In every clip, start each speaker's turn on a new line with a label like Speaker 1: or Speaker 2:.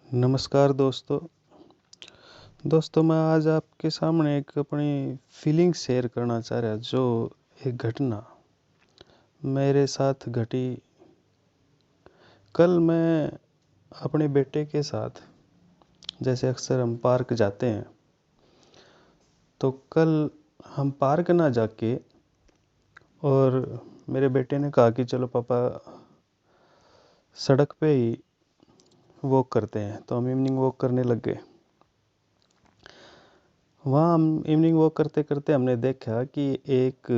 Speaker 1: नमस्कार दोस्तों मैं आज आपके सामने एक अपनी फीलिंग शेयर करना चाह रहा जो एक घटना मेरे साथ घटी। कल मैं अपने बेटे के साथ जैसे अक्सर हम पार्क जाते हैं, तो कल हम पार्क ना जाके और मेरे बेटे ने कहा कि चलो पापा सड़क पे ही वॉक करते हैं। तो हम इवनिंग वॉक करने लग गए। वहाँ हम इवनिंग वॉक करते करते हमने देखा कि एक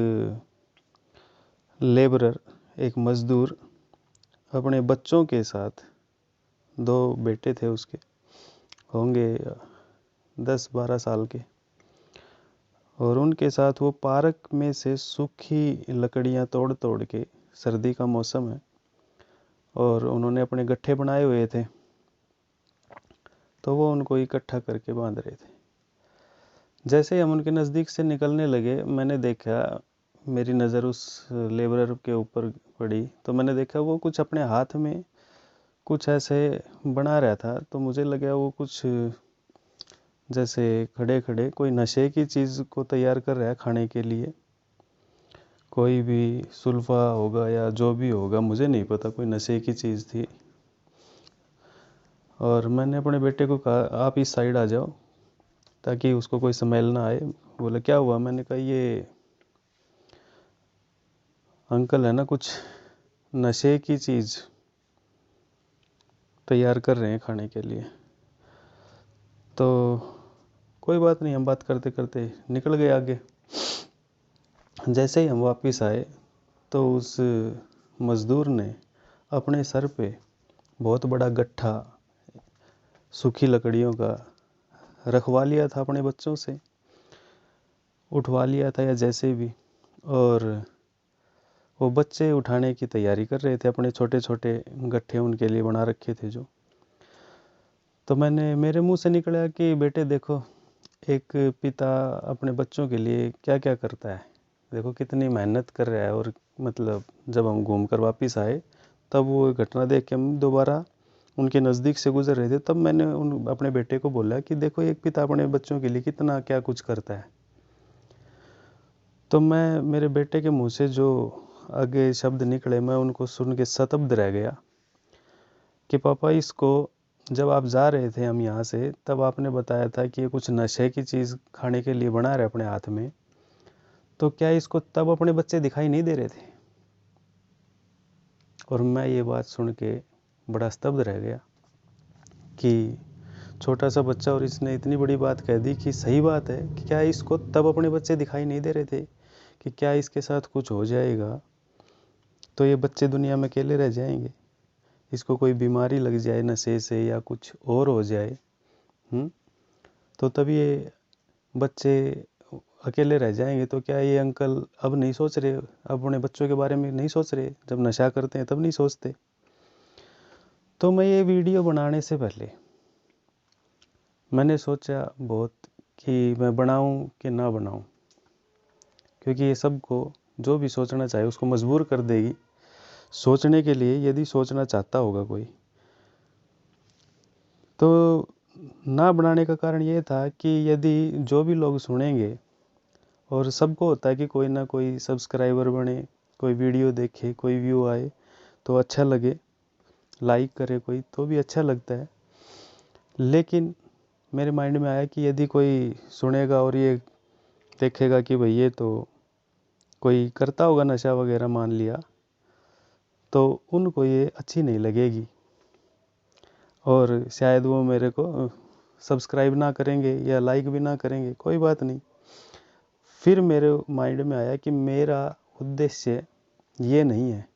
Speaker 1: लेबरर, एक मज़दूर अपने बच्चों के साथ, 2 बेटे थे उसके, होंगे 10-12 साल के, और उनके साथ वो पार्क में से सूखी लकड़ियाँ तोड़ तोड़ के, सर्दी का मौसम है और उन्होंने अपने गट्ठे बनाए हुए थे, तो वो उनको इकट्ठा करके बांध रहे थे। जैसे ही हम उनके नज़दीक से निकलने लगे, मैंने देखा, मेरी नज़र उस लेबरर के ऊपर पड़ी, तो मैंने देखा वो कुछ अपने हाथ में कुछ ऐसे बना रहा था। तो मुझे लगा वो कुछ जैसे खड़े खड़े कोई नशे की चीज़ को तैयार कर रहा है खाने के लिए। कोई भी सुल्फा होगा या जो भी होगा, मुझे नहीं पता, कोई नशे की चीज़ थी। और मैंने अपने बेटे को कहा आप इस साइड आ जाओ ताकि उसको कोई स्मेल ना आए। बोला क्या हुआ? मैंने कहा ये अंकल है ना, कुछ नशे की चीज़ तैयार कर रहे हैं खाने के लिए। तो कोई बात नहीं, हम बात करते करते निकल गए आगे। जैसे ही हम वापस आए तो उस मज़दूर ने अपने सर पे बहुत बड़ा गट्ठा सूखी लकड़ियों का रखवा लिया था, अपने बच्चों से उठवा लिया था या जैसे भी, और वो बच्चे उठाने की तैयारी कर रहे थे। अपने छोटे छोटे गट्ठे उनके लिए बना रखे थे जो। तो मेरे मुंह से निकला कि बेटे देखो, एक पिता अपने बच्चों के लिए क्या क्या करता है, देखो कितनी मेहनत कर रहा है। और मतलब जब हम घूम कर वापस आए तब वो घटना देख के हम दोबारा उनके नज़दीक से गुजर रहे थे, तब मैंने अपने बेटे को बोला कि देखो एक पिता अपने बच्चों के लिए कितना क्या कुछ करता है। तो मेरे बेटे के मुंह से जो आगे शब्द निकले, मैं उनको सुन के स्तब्ध रह गया कि पापा इसको जब आप जा रहे थे हम यहाँ से, तब आपने बताया था कि ये कुछ नशे की चीज़ खाने के लिए बना रहे अपने हाथ में, तो क्या इसको तब अपने बच्चे दिखाई नहीं दे रहे थे? और मैं ये बात सुन के बड़ा स्तब्ध रह गया कि छोटा सा बच्चा और इसने इतनी बड़ी बात कह दी कि सही बात है कि क्या इसको तब अपने बच्चे दिखाई नहीं दे रहे थे कि क्या इसके साथ कुछ हो जाएगा तो ये बच्चे दुनिया में अकेले रह जाएंगे, इसको कोई बीमारी लग जाए नशे से या कुछ और हो जाए, तो तब ये बच्चे अकेले रह जाएंगे। तो क्या ये अंकल अब नहीं सोच रहे, अब अपने बच्चों के बारे में नहीं सोच रहे? जब नशा करते हैं तब नहीं सोचते। तो मैं ये वीडियो बनाने से पहले मैंने सोचा बहुत कि मैं बनाऊं कि ना बनाऊं, क्योंकि ये सबको जो भी सोचना चाहे उसको मजबूर कर देगी सोचने के लिए, यदि सोचना चाहता होगा कोई। तो ना बनाने का कारण ये था कि यदि जो भी लोग सुनेंगे, और सबको होता है कि कोई ना कोई सब्सक्राइबर बने, कोई वीडियो देखे, कोई व्यू आए तो अच्छा लगे, लाइक करे कोई तो भी अच्छा लगता है। लेकिन मेरे माइंड में आया कि यदि कोई सुनेगा और ये देखेगा कि भाई ये तो कोई करता होगा नशा वगैरह, मान लिया, तो उनको ये अच्छी नहीं लगेगी और शायद वो मेरे को सब्सक्राइब ना करेंगे या लाइक भी ना करेंगे। कोई बात नहीं। फिर मेरे माइंड में आया कि मेरा उद्देश्य ये नहीं है।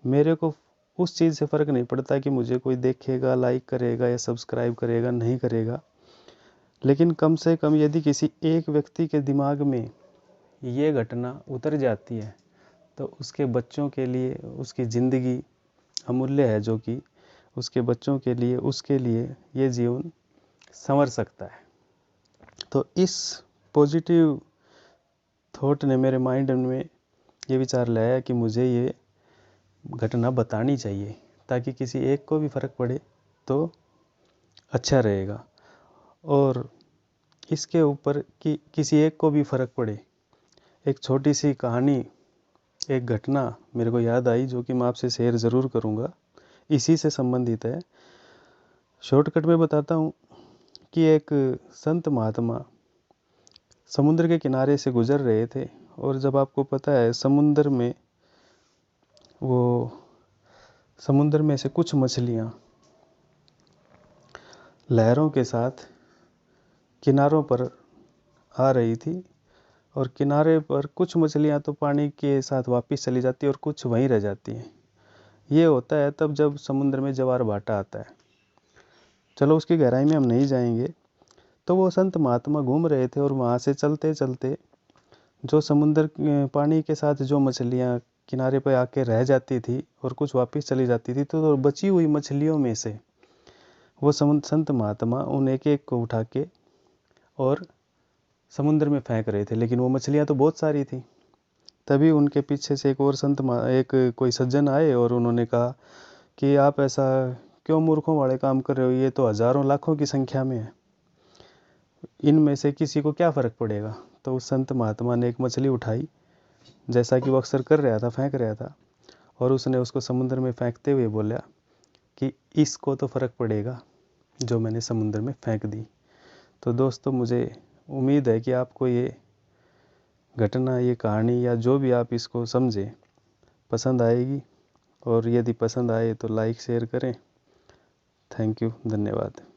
Speaker 1: मेरे को उस चीज़ से फ़र्क नहीं पड़ता कि मुझे कोई देखेगा, लाइक करेगा या सब्सक्राइब करेगा, नहीं करेगा। लेकिन कम से कम यदि किसी एक व्यक्ति के दिमाग में ये घटना उतर जाती है तो उसके बच्चों के लिए उसकी ज़िंदगी अमूल्य है, जो कि उसके बच्चों के लिए, उसके लिए ये जीवन संवर सकता है। तो इस पॉजिटिव थॉट ने मेरे माइंड में ये विचार लाया कि मुझे ये घटना बतानी चाहिए ताकि किसी एक को भी फ़र्क पड़े तो अच्छा रहेगा। और इसके ऊपर कि किसी एक को भी फ़र्क पड़े, एक छोटी सी कहानी, एक घटना मेरे को याद आई जो कि मैं आपसे शेयर ज़रूर करूँगा, इसी से संबंधित है। शॉर्टकट में बताता हूँ कि एक संत महात्मा समुद्र के किनारे से गुजर रहे थे, और जब आपको पता है समुद्र में से कुछ मछलियाँ लहरों के साथ किनारों पर आ रही थी, और किनारे पर कुछ मछलियाँ तो पानी के साथ वापस चली जाती है और कुछ वहीं रह जाती हैं। ये होता है तब जब समुद्र में ज्वार भाटा आता है। चलो उसकी गहराई में हम नहीं जाएंगे। तो वो संत महात्मा घूम रहे थे, और वहाँ से चलते चलते जो समुद्र पानी के साथ जो मछलियाँ किनारे पर आके रह जाती थी और कुछ वापस चली जाती थी, तो बची हुई मछलियों में से वो संत महात्मा उन एक एक को उठा के और समुद्र में फेंक रहे थे। लेकिन वो मछलियाँ तो बहुत सारी थी। तभी उनके पीछे से एक और कोई सज्जन आए और उन्होंने कहा कि आप ऐसा क्यों मूर्खों वाले काम कर रहे हो, ये तो हज़ारों लाखों की संख्या में है, इनमें से किसी को क्या फ़र्क पड़ेगा। तो उस संत महात्मा ने एक मछली उठाई, जैसा कि वो अक्सर कर रहा था, फेंक रहा था, और उसने उसको समुद्र में फेंकते हुए बोला कि इसको तो फ़र्क पड़ेगा जो मैंने समुद्र में फेंक दी। तो दोस्तों, मुझे उम्मीद है कि आपको ये घटना, ये कहानी, या जो भी आप इसको समझे, पसंद आएगी। और यदि पसंद आए तो लाइक शेयर करें। थैंक यू, धन्यवाद।